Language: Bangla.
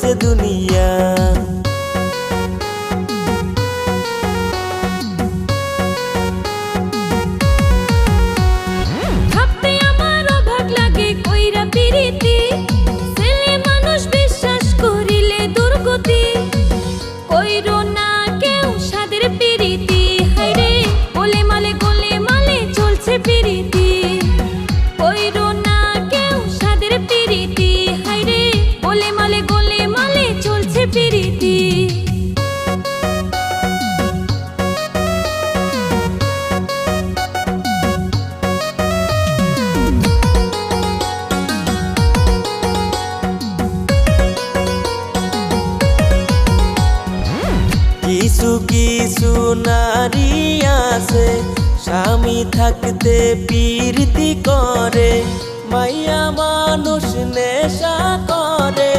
করছে দুনিয়া। ভাবতে আমার অবাক লাগে কইরা পিরিতি, ছেলে মানুষ বিশ্বাস করিলে দুর্গতি। কইরো না কেউ সাদের পিরিতি, হায়রে গোলে মালে চলছে পিরিতি। কইরো না কেউ সাদের পিরিতি, হায়রে গোলে মালে চলছে পিরিতি। কিছু কিছু নারী আছে স্বামী থাকতে প্রীতি করে, মাইয়া মানুষ নেশা করে।